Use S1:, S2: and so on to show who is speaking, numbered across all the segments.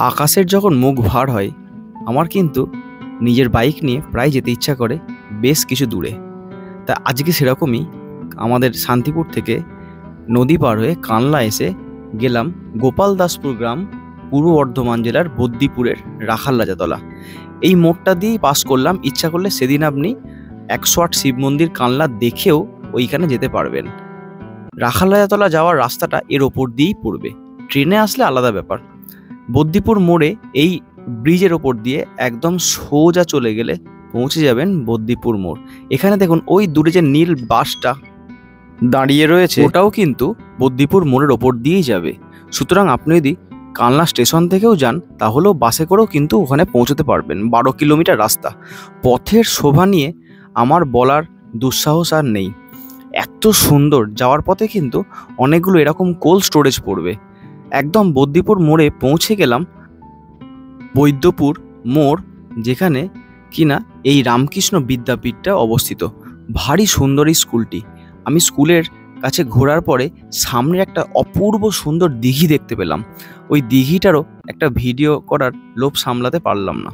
S1: আকাশের যখন মুখ ভার হয় আমার কিন্তু নিজের বাইক নিয়ে প্রায় যেতে ইচ্ছা করে বেশ কিছু দূরে। তা আজকে সেরকমই আমাদের শান্তিপুর থেকে নদী পার হয়ে কানলা এসে গেলাম গোপালদাসপুর গ্রাম, পূর্ব বর্ধমান জেলার বদ্দিপুরের রাখাল রাজাতলা। এই মোড়টা দিয়েই পাস করলাম। ইচ্ছা করলে সেদিন আপনি 108 শিব মন্দির কানলা দেখেও ওইখানে যেতে পারবেন। রাখাল রাজাতলা যাওয়ার রাস্তাটা এর ওপর দিয়েই পড়বে, ট্রেনে আসলে আলাদা ব্যাপার। বদ্দিপুর মোড়ে এই ব্রিজের ওপর দিয়ে একদম সোজা চলে গেলে পৌঁছে যাবেন বদ্দিপুর মোড়। এখানে দেখুন ওই দূরে যে নীল বাসটা দাঁড়িয়ে রয়েছে ওটাও কিন্তু বদ্দিপুর মোড়ের ওপর দিয়েই যাবে। সুতরাং আপনি যদি কানলা স্টেশন থেকেও যান তাহলেও বাসে করেও কিন্তু ওখানে পৌঁছতে পারবেন। 12 কিলোমিটার রাস্তা। পথের শোভা নিয়ে আমার বলার দুঃসাহস আর নেই। এত সুন্দর। যাওয়ার পথে কিন্তু অনেকগুলো এরকম কোল্ড স্টোরেজ পড়বে। একদম বদ্দিপুর মোড়ে পৌঁছে গেলাম বৈদ্যপুর মোড়, যেখানে কিনা এই রামকৃষ্ণ বিদ্যাপীঠটা অবস্থিত। ভারী সুন্দর এই স্কুলটি। আমি স্কুলের কাছে ঘোরার পরে সামনে একটা অপূর্ব সুন্দর দিঘি দেখতে পেলাম। ওই দিঘিটারও একটা ভিডিও করার লোভ সামলাতে পারলাম না,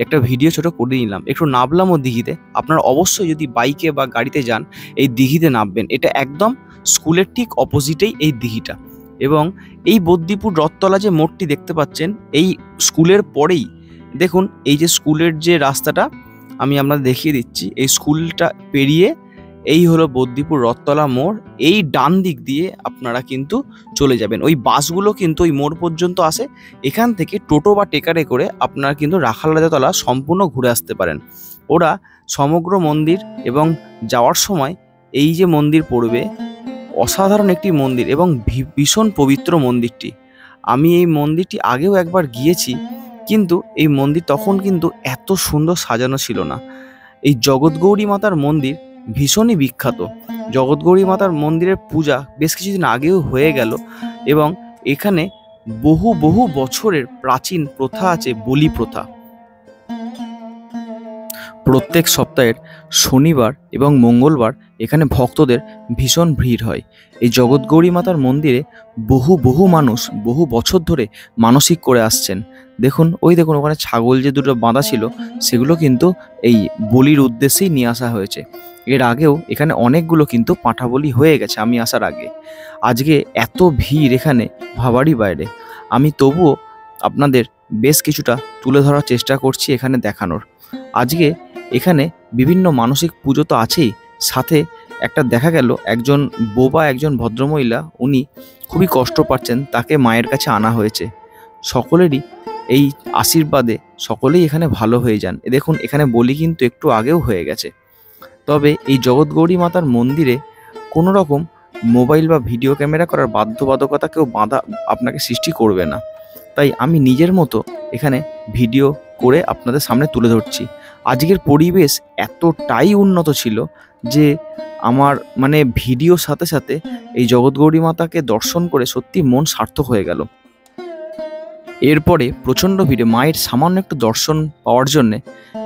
S1: একটা ভিডিও ছোট করে নিলাম। একটু নামলামও দিঘিতে। আপনারা অবশ্যই যদি বাইকে বা গাড়িতে যান এই দিঘিতে নামবেন। এটা একদম স্কুলের ঠিক অপোজিটেই এই দিঘিটা। এবং এই বদ্দিপুর রথতলা যে মোড়টি দেখতে পাচ্ছেন, এই স্কুলের পরেই দেখুন এই যে স্কুলের যে রাস্তাটা আমি আপনাদের দেখিয়ে দিচ্ছি, এই স্কুলটা পেরিয়ে এই হলো বদ্দিপুর রথতলা মোড়। এই ডান দিক দিয়ে আপনারা কিন্তু চলে যাবেন। ওই বাসগুলো কিন্তু ওই মোড় পর্যন্ত আসে। এখান থেকে টোটো বা টেকারে করে আপনারা কিন্তু রাখাল রাজাতলা সম্পূর্ণ ঘুরে আসতে পারেন। ওরা সমগ্র মন্দির এবং যাওয়ার সময় এই যে মন্দির পড়বে, অসাধারণ একটি মন্দির এবং ভীষণ পবিত্র মন্দিরটি। আমি এই মন্দিরটি আগেও একবার গিয়েছি, কিন্তু এই মন্দির তখন কিন্তু এত সুন্দর সাজানো ছিল না। এই জগৎগৌরী মাতার মন্দির ভীষণই বিখ্যাত। জগৎগৌরী মাতার মন্দিরের পূজা বেশ কিছুদিন আগেও হয়ে গেল এবং এখানে বহু বহু বছরের প্রাচীন প্রথা আছে, বলি প্রথা। প্রত্যেক সপ্তাহের শনিবার এবং মঙ্গলবার এখানে ভক্তদের ভীষণ ভিড় হয়। এই জগৎগৌরী মাতার মন্দিরে বহু বহু মানুষ বহু বছর ধরে মানসিক করে আসছেন। দেখুন ওখানে ছাগল যে দুটো বাঁধা ছিল সেগুলো কিন্তু এই বলির উদ্দেশ্যেই নিয়ে আসা হয়েছে। এর আগেও এখানে অনেকগুলো কিন্তু পাঁঠা বলি হয়ে গেছে আমি আসার আগে। আজকে এত ভিড় এখানে ভাবারই বাইরে। আমি তবুও আপনাদের বেশ কিছুটা তুলে ধরার চেষ্টা করছি এখানে দেখানোর। আজকে এখানে বিভিন্ন মানসিক পুজো তো আছেই, সাথে একটা দেখা গেল একজন বোবা একজন ভদ্রমহিলা, উনি খুবই কষ্ট পাচ্ছেন, তাকে মায়ের কাছে আনা হয়েছে। সকলেরই এই আশীর্বাদে সকলেই এখানে ভালো হয়ে যান। দেখুন এখানে বলি কিন্তু একটু আগেও হয়ে গেছে। তবে এই জগৎগৌরী মাতার মন্দিরে কোনো রকম মোবাইল বা ভিডিও ক্যামেরা করার বাধ্যবাধকতা কেউ বাধা আপনাকে সৃষ্টি করবে না। তাই আমি নিজের মতো এখানে ভিডিও করে আপনাদের সামনে তুলে ধরছি। আজকের পরিবেশ এতটাই উন্নত ছিল যে আমার ভিডিওর সাথে সাথে এই জগৎগৌরী মাতাকে দর্শন করে সত্যি মন সার্থক হয়ে গেল। এরপরে প্রচণ্ড ভিড়ে মায়ের সামান্য একটু দর্শন পাওয়ার জন্যে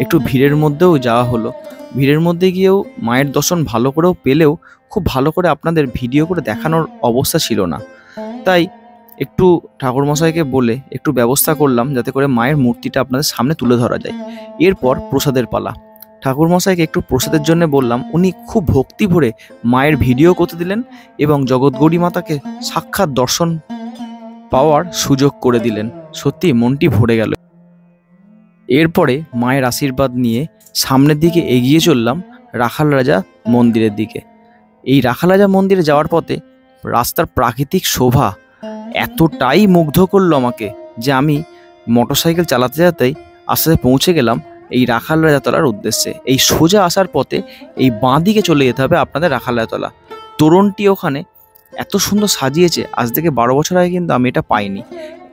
S1: একটু ভিড়ের মধ্যেও যাওয়া হলো। ভিড়ের মধ্যে গিয়েও মায়ের দর্শন ভালো করেও পেলেও খুব ভালো করে আপনাদের ভিডিও করে দেখানোর অবস্থা ছিল না। তাই একটু ঠাকুরমশাইকে বলে একটু ব্যবস্থা করলাম যাতে করে মায়ের মূর্তিটা আপনাদের সামনে তুলে ধরা যায়। এরপর প্রসাদের পালা। ঠাকুরমশাইকে একটু প্রসাদের জন্য বললাম, উনি খুব ভক্তি ভরে মায়ের ভিডিও করতে দিলেন এবং জগৎগৌরী মাতাকে সাক্ষাৎ দর্শন পাওয়ার সুযোগ করে দিলেন। সত্যি মনটি ভরে গেল। এরপরে মায়ের আশীর্বাদ নিয়ে সামনের দিকে এগিয়ে চললাম রাখাল রাজা মন্দিরের দিকে। এই রাখাল রাজা মন্দিরে যাওয়ার পথে রাস্তার প্রাকৃতিক শোভা এতটাই মুগ্ধ করলো আমাকে যে আমি মোটরসাইকেল চালাতে চালাতেই আস্তে আস্তে পৌঁছে গেলাম এই রাখাল রাজাতলার উদ্দেশ্যে। এই সোজা আসার পথে এই বাঁ দিকে চলে যেতে হবে আপনাদের রাখাল রাজাতলা। তোরণটি ওখানে এত সুন্দর সাজিয়েছে, আজ থেকে 12 বছর আগে কিন্তু আমি এটা পাইনি।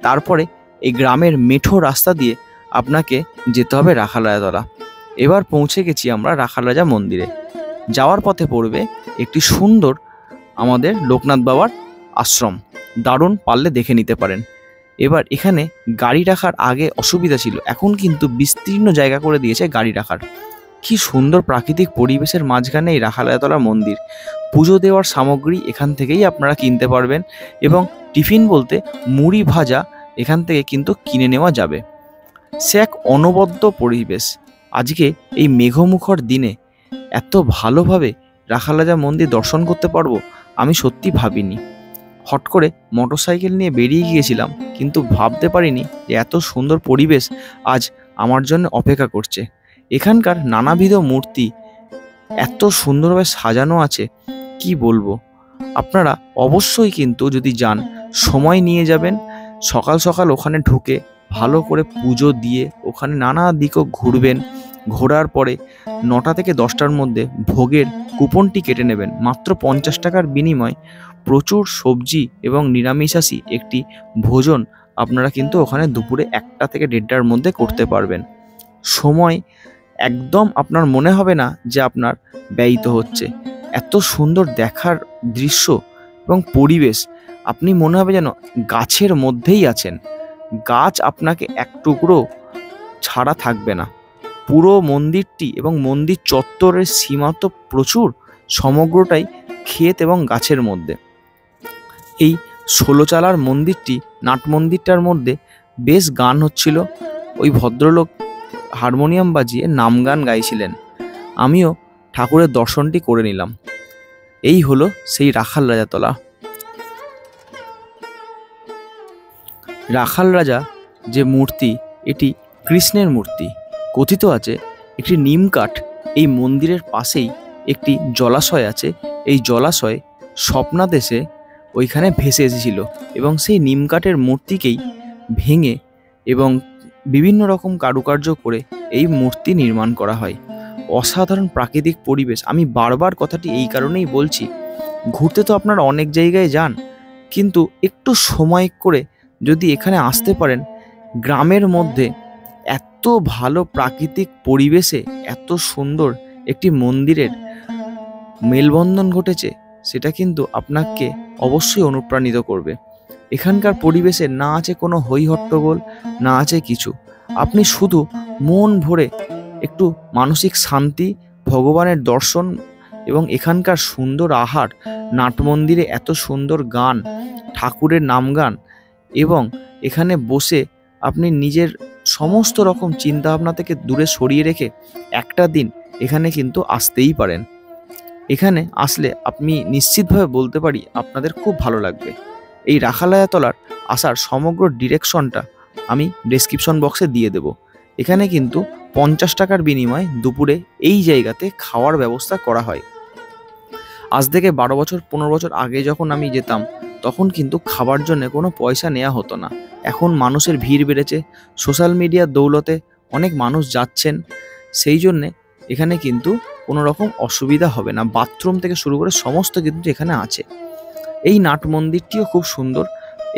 S1: তারপরে এই গ্রামের মেঠো রাস্তা দিয়ে আপনাকে যেতে হবে রাখাল রাজাতলা। এবার পৌঁছে গেছি আমরা রাখাল রাজা মন্দিরে। যাওয়ার পথে পড়বে একটি সুন্দর আমাদের লোকনাথ বাবার আশ্রম, দারুণ, পারলে দেখে নিতে পারেন। এবার এখানে গাড়ি রাখার আগে অসুবিধা ছিল, এখন কিন্তু বিস্তীর্ণ জায়গা করে দিয়েছে গাড়ি রাখার। কি সুন্দর প্রাকৃতিক পরিবেশের মাঝখানে এই রাখাল রাজাতলা মন্দির। পুজো দেওয়ার সামগ্রী এখান থেকেই আপনারা কিনতে পারবেন এবং টিফিন বলতে মুড়ি ভাজা এখান থেকে কিন্তু কিনে নেওয়া যাবে। সে এক অনবদ্য পরিবেশ। আজকে এই মেঘমুখর দিনে এত ভালোভাবে রাখালরাজা মন্দির দর্শন করতে পারবো আমি সত্যি ভাবিনি। হট করে মোটরসাইকেল নিয়ে বেরিয়ে গিয়েছিলাম, কিন্তু ভাবতে পারিনি যে এত সুন্দর পরিবেশ আজ আমার জন্য অপেক্ষা করছে। এখানকার নানাবিধ মূর্তি এত সুন্দরভাবে সাজানো আছে, কি বলবো। আপনারা অবশ্যই কিন্তু যদি যান সময় নিয়ে যাবেন, সকাল সকাল ওখানে ঢুকে ভালো করে পুজো দিয়ে ওখানে নানা দিকও ঘুরবেন। ঘোরার পরে 9টা থেকে 10টার মধ্যে ভোগের কুপনটি কেটে নেবেন। মাত্র 50 টাকার বিনিময়ে প্রচুর সবজি এবং নিরামিষাশী একটি ভোজন আপনারা কিন্তু ওখানে দুপুরে 1টা থেকে 1:30টার মধ্যে করতে পারবেন। সময় একদম আপনার মনে হবে না যে আপনার ব্যয়িত হচ্ছে। এত সুন্দর দেখার দৃশ্য এবং পরিবেশ, আপনি মনে হবে যেন গাছের মধ্যেই আছেন। গাছ আপনাকে এক টুকরো ছাড়া থাকবে না। পুরো মন্দিরটি এবং মন্দির চত্বরের সীমা তো প্রচুর, সমগ্রটাই ক্ষেত এবং গাছের মধ্যে। এই 16 চালার মন্দিরটি, নাট মন্দিরটার মধ্যে বেশ গান হচ্ছিল। ওই ভদ্রলোক হারমোনিয়াম বাজিয়ে নাম গান গাইছিলেন। আমিও ঠাকুরের দর্শনটি করে নিলাম। এই হলো সেই রাখাল রাজাতলা। রাখাল রাজা যে মূর্তি, এটি কৃষ্ণের মূর্তি। কথিত আছে একটি নিম কাঠ এই মন্দিরের পাশেই একটি জলাশয় আছে। এই জলাশয় স্বপ্নাদেশে ওইখানে ভেসে এসেছিল এবং সেই নিম কাঠের মূর্তিকেই ভেঙে এবং বিভিন্ন রকম কারুকার্য করে এই মূর্তি নির্মাণ করা হয়। অসাধারণ প্রাকৃতিক পরিবেশ। আমি বারবার কথাটি এই কারণেই বলছি, ঘুরতে তো আপনারা অনেক জায়গায় যান, কিন্তু একটু সময় করে যদি এখানে আসতে পারেন, গ্রামের মধ্যে এত ভালো প্রাকৃতিক পরিবেশে এত সুন্দর একটি মন্দিরের মেলবন্ধন ঘটেছে, সেটা কিন্তু আপনাকে অবশ্যই অনুপ্রাণিত করবে। এখানকার পরিবেশে না আছে কোনো হই হট্টগোল, না আছে কিছু। আপনি শুধু মন ভরে একটু মানসিক শান্তি, ভগবানের দর্শন এবং এখানকার সুন্দর আহার, নাট মন্দিরে এত সুন্দর গান, ঠাকুরের নাম গান, এবং এখানে বসে আপনি নিজের সমস্ত রকম চিন্তাভাবনা থেকে দূরে সরিয়ে রেখে একটা দিন এখানে কিন্তু আসতেই পারেন। এখানে আসলে আমি নিশ্চিতভাবে বলতে পারি আপনাদের খুব ভালো লাগবে। এই রাখালরাজাতলার আসার সমগ্র ডিরেকশনটা আমি ডেসক্রিপশন বক্সে দিয়ে দেব। এখানে কিন্তু 50 টাকার বিনিময়ে দুপুরে এই জায়গাতে খাওয়ার ব্যবস্থা করা হয়। আজ থেকে 12 বছর 15 বছর আগে যখন আমি যেতাম, তখন কিন্তু খাবার জন্য কোনো পয়সা নেওয়া হতো না। এখন মানুষের ভিড় বেড়েছে, সোশ্যাল মিডিয়ার দৌলতে অনেক মানুষ যাচ্ছেন, সেই জন্যে এখানে কিন্তু কোনো রকম অসুবিধা হবে না। বাথরুম থেকে শুরু করে সমস্ত কিন্তু এখানে আছে। এই নাট মন্দিরটিও খুব সুন্দর।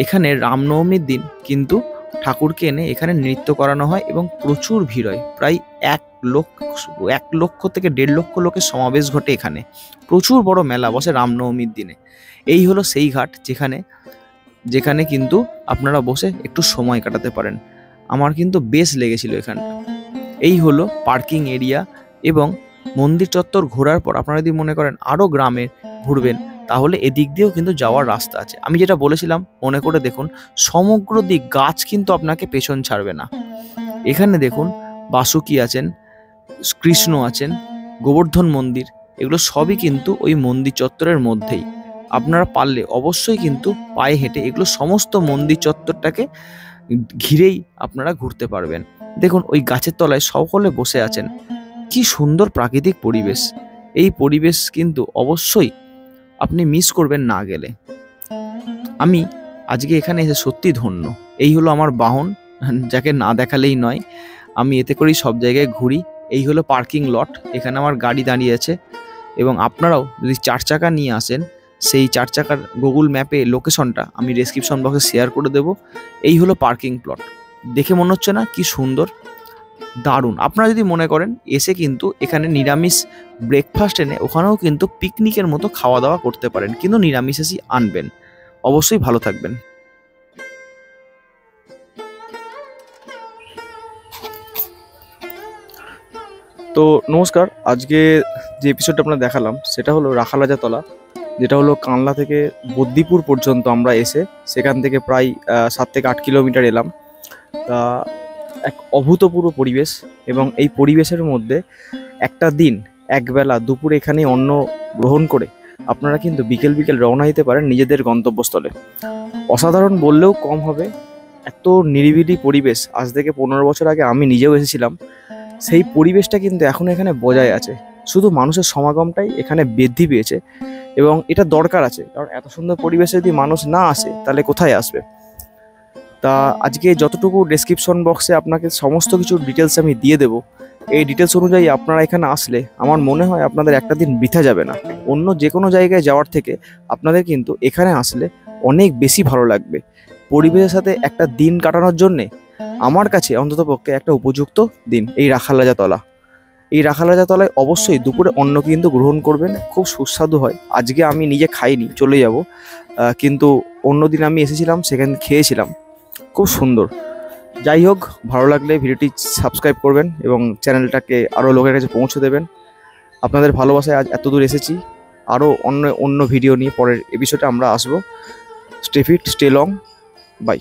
S1: এখানে রামনবমীর দিন কিন্তু ঠাকুরকে এনে এখানে নৃত্য করানো হয় এবং প্রচুর ভিড় হয়। প্রায় 1 লক্ষ থেকে 1.5 লক্ষ লোকের সমাবেশ ঘটে এখানে। প্রচুর বড় মেলা বসে রামনবমীর দিনে। এই হলো সেই ঘাট যেখানে কিন্তু আপনারা বসে একটু সময় কাটাতে পারেন। আমার কিন্তু বেশ লেগেছিল এখানটা। এই হলো পার্কিং এরিয়া, এবং মন্দির চত্বর ঘোরার পর আপনারা যদি মনে করেন আরও গ্রামে ঘুরবেন, তাহলে এদিক দিয়েও কিন্তু যাওয়ার রাস্তা আছে। আমি যেটা বলেছিলাম মনে করে দেখুন, সমগ্র দিক গাছ কিন্তু আপনাকে পেছন ছাড়বে না। এখানে দেখুন বাসুকি আছেন, কৃষ্ণ আছেন, গোবর্ধন মন্দির, এগুলো সবই কিন্তু ওই মন্দির চত্বরের মধ্যেই। আপনারা পারলে অবশ্যই কিন্তু পায়ে হেঁটে এগুলো সমস্ত মন্দির চত্বরটাকে ঘিরেই আপনারা ঘুরতে পারবেন। দেখুন ওই গাছের তলায় সকলে বসে আছেন, কি সুন্দর প্রাকৃতিক পরিবেশ। এই পরিবেশ কিন্তু অবশ্যই আপনি মিস করবেন না গেলে। আমি আজকে এখানে এসে সত্যি ধন্য। এই হলো আমার বাহন, যাকে না দেখালেই নয়। আমি এতে করেই সব জায়গায় ঘুরি। এই হলো পার্কিং লট, এখানে আমার গাড়ি দাঁড়িয়ে আছে। এবং আপনারাও যদি 4 চাকা নিয়ে আসেন, সেই 4 চাকার গুগল ম্যাপে লোকেশনটা আমি ডেসক্রিপশন বক্সে শেয়ার করে দেব। এই হলো পার্কিং প্লট। দেখে মনে হচ্ছে না কি সুন্দর, দারুণ। আপনারা যদি মনে করেন এসে কিন্তু এখানে নিরামিষ ব্রেকফাস্ট এনে ওখানেও কিন্তু পিকনিকের মতো খাওয়া দাওয়া করতে পারেন, কিন্তু নিরামিষ এসে আনবেন। অবশ্যই ভালো থাকবেন। তো নমস্কার, আজকে যে এপিসোডটা আপনারা দেখালাম সেটা হলো রাখালরাজাতলা। যেটা হলো কানলা থেকে বদ্দিপুর পর্যন্ত আমরা এসে সেখান থেকে প্রায় 7 থেকে 8 কিলোমিটার এলাম। তা এক অভূতপূর্ব পরিবেশ, এবং এই পরিবেশের মধ্যে একটা দিন একবেলা দুপুরে এখানে অন্ন গ্রহণ করে আপনারা কিন্তু বিকেল বিকেল রওনা দিতে পারেন নিজেদের গন্তব্যস্থলে। অসাধারণ বললেও কম হবে। এত নিরিবিলি পরিবেশ, আজ থেকে 15 বছর আগে আমি নিজেও এসেছিলাম, সেই পরিবেশটা কিন্তু এখন এখানে বজায় আছে। শুধু মানুষের সমাগমটাই এখানে বৃদ্ধি পেয়েছে, এবং এটা দরকার আছে, কারণ এত সুন্দর পরিবেশে যদি মানুষ না আসে তাহলে কোথায় আসবে। তা আজকে যতটুকু ডেসক্রিপশন বক্সে আপনাকে সমস্ত কিছু ডিটেলস আমি দিয়ে দেবো, এই ডিটেলস অনুযায়ী আপনারা এখানে আসলে আমার মনে হয় আপনাদের একটা দিন বৃথা যাবে না। অন্য যে কোনো জায়গায় যাওয়ার থেকে আপনাদের কিন্তু এখানে আসলে অনেক বেশি ভালো লাগবে। পরিবেশের সাথে একটা দিন কাটানোর জন্যে আমার কাছে অন্ততপক্ষে একটা উপযুক্ত দিন এই রাখাল রাজা তলা। এই রাখাল রাজা তলায় অবশ্যই দুপুরে অন্ন কিন্তু গ্রহণ করবেন, খুব সুস্বাদু হয়। আজকে আমি নিজে খাইনি, চলে যাব, কিন্তু অন্যদিন আমি এসেছিলাম, সেখানে খেয়েছিলাম, খুব সুন্দর। যাই হোক, ভালো লাগলে ভিডিওটি সাবস্ক্রাইব করবেন এবং চ্যানেলটাকে আরও লোকের কাছে পৌঁছে দেবেন। আপনাদের ভালোবাসায় আজ এত দূর এসেছি। আরও অন্য ভিডিও নিয়ে পরের এপিসোডে আমরা আসবো। Stay fit, stay long, by.